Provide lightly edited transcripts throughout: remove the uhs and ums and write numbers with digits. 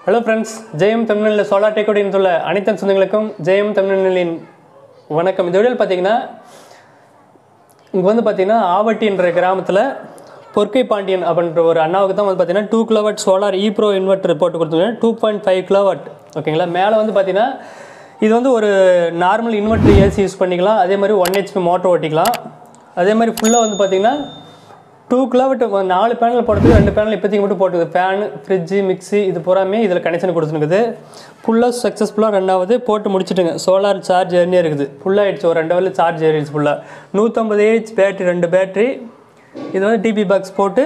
Hello friends, JM Tamilminal solar tech ஓட இன்றுள்ள அனைத்து சொந்தங்களுக்கும் JM Tamilminalin வணக்கம். இந்த வீடியோல பாத்தீங்கன்னா இங்க வந்து பாத்தீங்கன்னா ஆவட்டின்ற கிராமத்துல பொற்கை பாண்டியன் அப்படின்ற ஒரு அண்ணாவுக்கு தான் வந்து பாத்தீங்கன்னா 2 kW solar E Pro inverter போட்டு கொடுத்துருக்காங்க 2.5 kW. ஓகேங்களா? மேல வந்து பாத்தீங்கன்னா இது வந்து ஒரு நார்மல் இன்வெர்ட்டர் ஏசி யூஸ் பண்ணிக்கலாம். அதே மாதிரி 1 HP மோட்டார் ஓட்டிக்கலாம். அதே மாதிரி ஃபுல்லா வந்து பாத்தீங்கன்னா 2 kW 4 பேனல் போடுறதுக்கு 2 பேனல் இப்போதைக்கு மட்டும் போட்டுக்குது. ஃபேன், ஃப்ரிட்ஜ், மிக்ஸி இது பூராமே இதில் கனெக்ஷன் கொடுத்துருக்குது. ஃபுல்லாக சக்ஸஸ்ஃபுல்லாக ரெண்டாவது போட்டு முடிச்சுட்டுங்க. சோலார் சார்ஜ் ஏறினே இருக்குது. ஃபுல்லாகிடுச்சு, ஒரு 2 ஹவரில் சார்ஜ் ஏறிடுச்சு ஃபுல்லாக. 150Ah battery, 2 battery. இது வந்து டிபி பாக்ஸ் போட்டு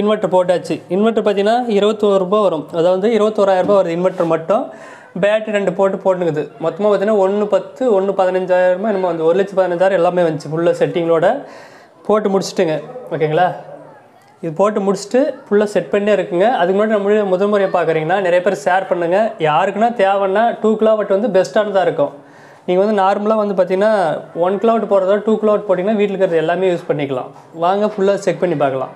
இன்வெர்ட்டர் போட்டாச்சு. இன்வெர்ட்டர் பார்த்தீங்கன்னா 21 ரூபாய் வரும். அதாவது 21,000 ரூபாய் வருது இன்வெர்ட்டர் மட்டும். பேட்டரி 2 போட்டுனுக்குது. மொத்தமாக பார்த்தீங்கன்னா 1,10,000 1,15,000 என்னமோ வந்து 1,15,000 எல்லாமே வந்துச்சு ஃபுல்லாக செட்டிங்களோட போட்டு முடிச்சுட்டுங்க. ஓகேங்களா? இது போட்டு முடிச்சுட்டு ஃபுல்லாக செட் பண்ணியே இருக்குங்க. அதுக்கு முன்னாடி நம்ம முதல் முறையை பார்க்குறீங்கன்னா நிறைய பேர் ஷேர் பண்ணுங்கள். யாருக்குன்னா தேவைன்னா 2 kW வந்து பெஸ்ட்டானதாக இருக்கும். நீங்கள் வந்து நார்மலாக வந்து பார்த்தீங்கன்னா 1 kW போடுறதோட 2 kW போட்டிங்கன்னா வீட்டில் இருக்கிறது எல்லாமே யூஸ் பண்ணிக்கலாம். வாங்க ஃபுல்லாக செக் பண்ணி பார்க்கலாம்.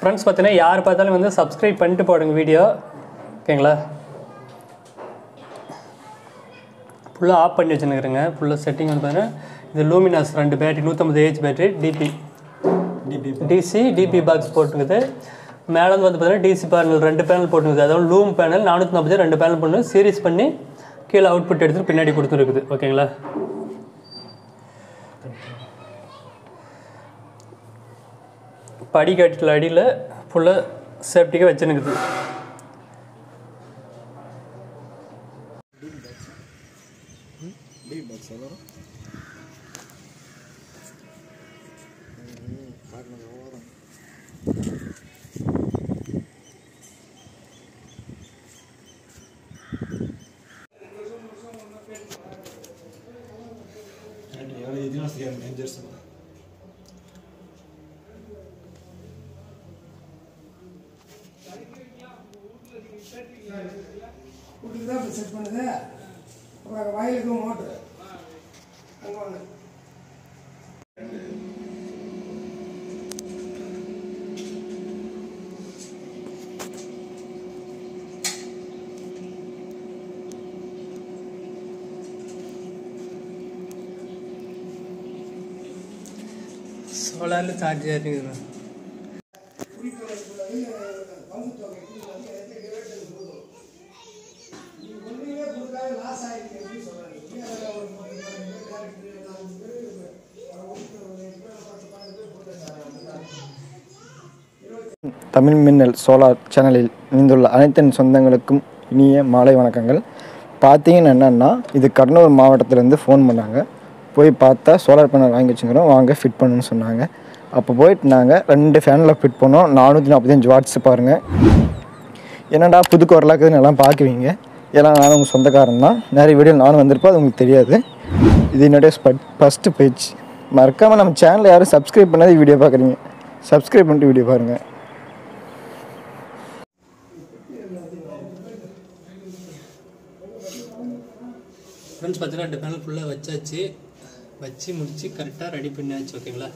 ஃப்ரெண்ட்ஸ் பார்த்தீங்கன்னா யார் பார்த்தாலும் வந்து சப்ஸ்கிரைப் பண்ணிட்டு போடுங்க வீடியோ. ஓகேங்களா? ஃபுல்லாக ஆஃப் பண்ணி வச்சுருக்கிறேங்க. ஃபுல்லாக செட்டிங் வந்து பார்த்தீங்கன்னா இது Luminous 2 battery 150Ah battery DC DB box போட்டுக்குது. மேலே வந்து பார்த்தீங்கன்னா டிசி பேனல் 2 பேனல் போட்டுக்குது. அதாவது லூம் பேனல் 450 2 பேனல் போட்டு சீரிஸ் பண்ணி கீழே அவுட்புட் எடுத்து பின்னாடி கொடுத்துருக்குது. ஓகேங்களா? படிக்கட்டில் அடியில் ஃபுல்லாக சேஃப்டிக்காக வச்சுருக்குது. செட் பண்ணுது. அப்புறம் வயலுக்கு மோட்ரு சோலாரில் சார்ஜ் ஏறிக்குதுண்ணா. தமிழ்மின்னல் சோலார் சேனலில் இணைந்துள்ள அனைத்து சொந்தங்களுக்கும் இனிய மாலை வணக்கங்கள். பார்த்தீங்கன்னா என்னென்னா, இது கடலூர் மாவட்டத்திலேருந்து ஃபோன் பண்ணாங்க. போய் பார்த்தா சோலார் பேனல் வாங்கி வச்சுக்கிறோம், வாங்க ஃபிட் பண்ணுன்னு சொன்னாங்க. அப்போ போயிட்டு நாங்கள் 2 ஃபேனில் ஃபிட் பண்ணோம். 445 வாட்ஸ் பாருங்கள். என்னடா புது குரலாக்குதுன்னு எல்லாம் பார்க்குவீங்க. எல்லாம் நானும் உங்கள் சொந்தக்காரன் தான். நிறைய வீடியோ நானும் வந்திருப்போம், அது உங்களுக்கு தெரியாது. இது என்னுடைய ஃபஸ்ட்டு பேஜ். மறக்காமல் நம்ம சேனலில் யாரும் சப்ஸ்கிரைப் பண்ணாத வீடியோ பார்க்குறீங்க, சப்ஸ்கிரைப் பண்ணிட்டு வீடியோ பாருங்கள். ஃப்ரெண்ட்ஸ் பார்த்தீங்கன்னா 2 பேனல் ஃபுல்லாக வச்சு முடித்து கரெக்டாக ரெடி பண்ணியாச்சு. ஓகேங்களா?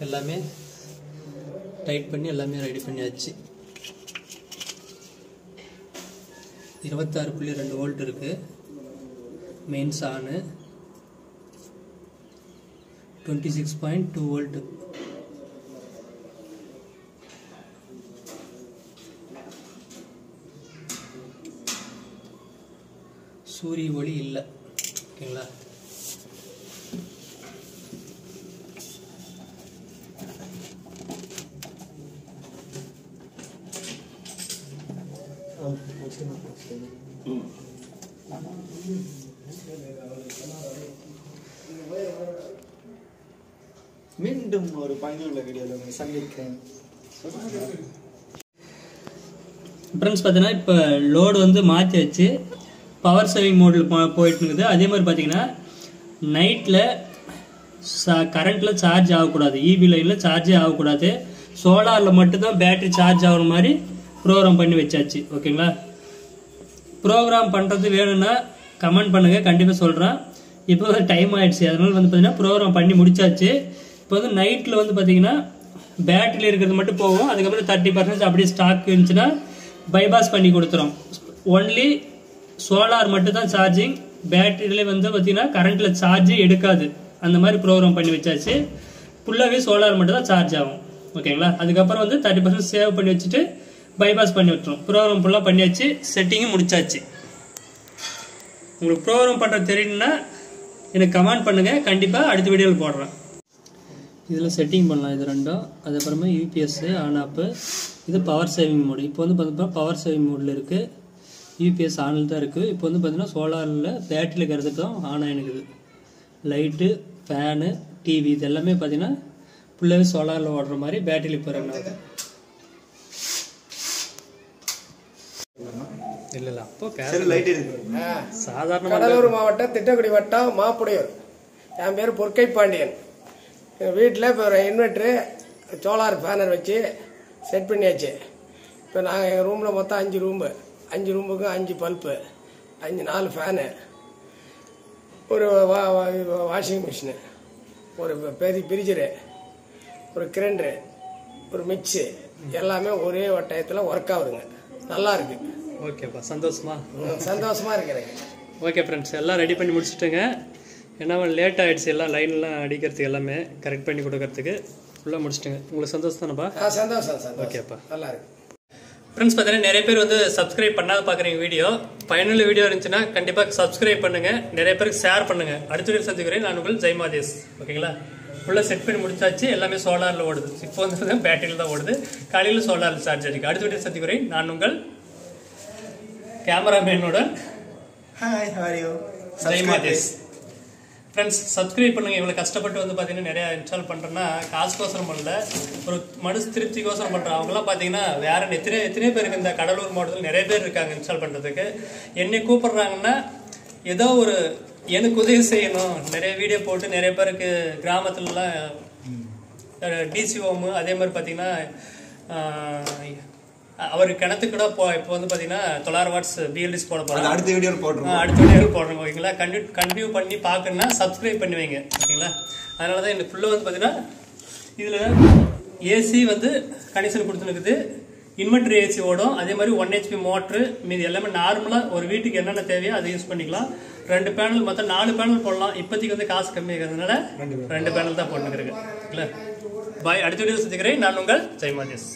எல்லாமே டைட் பண்ணி எல்லாமே ரெடி பண்ணியாச்சு. 26.2 வோல்ட் இருக்குது. Mains on 26.2 volt. சூரிய ஒளி இல்லை. ஓகேங்களா? மீண்டும் ஒரு பயனுள்ள வீடியோவில் உங்களை சந்திக்கிறேன். ஃப்ரெண்ட்ஸ் பார்த்தீங்கன்னா இப்போ லோடு வந்து மாற்றி வச்சு பவர் சேவிங் மோடில் போயிட்டு இருக்குது. அதே மாதிரி பார்த்தீங்கன்னா நைட்டில் கரண்ட்டில் சார்ஜ் ஆகக்கூடாது. இபி லைனில் சார்ஜே ஆகக்கூடாது. சோலாரில் மட்டும்தான் பேட்டரி சார்ஜ் ஆகிற மாதிரி ப்ரோக்ராம் பண்ணி வச்சாச்சு. ஓகேங்களா? ப்ரோக்ராம் பண்ணுறது வேணும்னா கமெண்ட் பண்ணுங்கள், கண்டிப்பாக சொல்கிறேன். இப்போ வந்து டைம் ஆகிடுச்சு, அதனால் வந்து பார்த்தீங்கன்னா ப்ரோக்ராம் பண்ணி முடிச்சாச்சு. இப்போ வந்து நைட்டில் வந்து பார்த்தீங்கன்னா பேட்டரியில் இருக்கிறது மட்டும் போகும். அதுக்கப்புறம் 30% அப்படியே ஸ்டாக் இருந்துச்சுன்னா பைபாஸ் பண்ணி கொடுத்துரும். ஒன்லி சோலார் மட்டும் தான் சார்ஜிங். பேட்டரியில வந்து பார்த்தீங்கன்னா கரண்ட்டில் சார்ஜ் எடுக்காது. அந்த மாதிரி ப்ரோக்ராம் பண்ணி வச்சாச்சு. ஃபுல்லாகவே சோலார் மட்டும் தான் சார்ஜ் ஆகும். ஓகேங்களா? அதுக்கப்புறம் வந்து 30% சேவ் பண்ணி வச்சுட்டு பைபாஸ் பண்ணி விட்டுரும். ப்ரோக்ராம் ஃபுல்லாக பண்ணியாச்சு, செட்டிங்கும் முடிச்சாச்சு. உங்களுக்கு ப்ரோக்ராம் பண்ணுறது தெரியணுன்னா எனக்கு கமெண்ட் பண்ணுங்கள், கண்டிப்பாக அடுத்த வீடியோவில் போடுறேன். இதில் செட்டிங் பண்ணலாம் இது ரெண்டும். அதுக்கப்புறமா யூபிஎஸ் ஆன் ஆப்பு, இது பவர் சேவிங் மோடு. இப்போ வந்து பார்த்தீங்கன்னா பவர் சேவிங் மோடில் இருக்குது, யூபிஎஸ் ஆனில் தான் இருக்குது. இப்போ வந்து பார்த்தீங்கன்னா சோலாரில் பேட்டரியில் இருக்கிறது தான் ஆன் ஆகினுக்குது. லைட்டு, ஃபேனு, டிவி இது எல்லாமே பார்த்தீங்கன்னா ஃபுல்லாகவே சோலாரில் ஓடுற மாதிரி பேட்டரியில் இப்போ ரன் ஆகுது. இல்லை அப்போ சாதாரண கடலூர் மாவட்டம் திட்டக்குடி வட்டம் மாப்புடையூர். என் பேர் பொற்கை பாண்டியன். எங்கள் வீட்டில் இப்போ ஒரு இன்வெர்ட்ரு சோலார் பேனர் வச்சு செட் பண்ணியாச்சு. இப்போ நாங்கள் எங்கள் ரூமில் மொத்தம் 5 ரூமு, 5 ரூமுக்கும் 5 பல்பு, 4 ஃபேனு, ஒரு வாஷிங் மிஷினு, ஒரு பெரிய ஃப்ரிட்ஜரு, ஒரு கிரைண்டரு, ஒரு மிக்ஸு, எல்லாமே ஒரே டயத்தில் ஒர்க் ஆகுதுங்க. நல்லா இருக்கு. ஓகேப்பா, சந்தோஷமா இருக்கு எனக்கு. ஓகே ஃப்ரெண்ட்ஸ், எல்லாம் ரெடி பண்ணி முடிச்சுட்டுங்க. ஏன்னா லேட் ஆகிடுச்சு, எல்லாம் லைன்லாம் அடிக்கிறதுக்கு எல்லாமே கரெக்ட் பண்ணி கொடுக்கறதுக்கு ஃபுல்லாக முடிச்சுட்டுங்க. உங்களுக்கு சந்தோஷம் தானப்பா? சந்தோஷம். ஓகேப்பா, நல்லா இருக்கு. ஃப்ரெண்ட்ஸ் பார்த்தீங்கன்னா நிறைய பேர் வந்து சப்ஸ்கிரைப் பண்ணாத பார்க்குறீங்க. வீடியோ பயனுள்ள வீடியோ இருந்துச்சுன்னா கண்டிப்பாக சப்ஸ்கிரைப் பண்ணுங்கள், நிறைய பேருக்கு ஷேர் பண்ணுங்கள். அடுத்த வீடியோ சந்திக்கிறேன். நான் உங்கள் ஜெயமாதேஷ். ஓகேங்களா? ஃபுல்லாக செட் பண்ணி முடிச்சாச்சு, எல்லாமே சோலாரில் ஓடுது. இப்போ வந்து பேட்டரியில் தான் ஓடுது, காலையில் சோலாரில் சார்ஜ் ஆகிருக்கு. அடுத்த வீடியோ சந்திக்கிறேன். நான் உங்கள் கேமராமேனுடன் ஜெயமாதேஷ். ஃப்ரெண்ட்ஸ் சப்ஸ்கிரைப் பண்ணுங்கள். இவ்வளோ கஷ்டப்பட்டு வந்து பார்த்தீங்கன்னா நிறையா இன்ஸ்டால் பண்ணுறேன்னா காசுக்கோசரம் பண்ணல, ஒரு மனசு திருப்திக்கோசரம் பண்ணுறேன். அவங்களாம் பார்த்தீங்கன்னா வேற எத்தனையோ பேருக்கு இந்த கடலூர் மாவட்டத்தில் நிறைய பேர் இருக்காங்க இன்ஸ்டால் பண்ணுறதுக்கு. என்னை கூப்பிட்றாங்கன்னா ஏதோ ஒரு எனக்கு உதவி செய்யணும். நிறைய வீடியோ போட்டு நிறைய பேருக்கு கிராமத்துலலாம் டிசி ஹோமு, அதே மாதிரி பார்த்தீங்கன்னா அவர் கிணத்துக்கு கூட இப்போ வந்து பார்த்தீங்கன்னா 900 வாட்ஸ் பிஎல்டிஸ் போட போகிறோம். அடுத்த வீடியோ போடுறோங்க. ஓகேங்களா? கண்டினியூ பண்ணி பார்க்கணுன்னா சப்ஸ்கிரைப் பண்ணி வைங்க. ஓகேங்களா? அதனால தான் எனக்கு ஃபுல்லாக வந்து பார்த்தீங்கன்னா இதில் ஏசி வந்து கனெக்ஷன் கொடுத்துனுக்குது, இன்வெர்டர் ஏசி ஓடும். அதே மாதிரி 1 HP மோட்ரு, மீது எல்லாமே நார்மலாக ஒரு வீட்டுக்கு என்னென்ன தேவையோ அதை யூஸ் பண்ணிக்கலாம். 2 பேனல், மொத்தம் 4 பேனல் போடலாம். இப்போதைக்கு வந்து காசு கம்மி இருக்கிறதுனால 2 பேனல் தான் போட்டுக்கிறேன். இல்லை பாய், அடுத்த வீடியோ சந்திக்கிறேன். நான் உங்கள் ஜெயமாதேஷ்.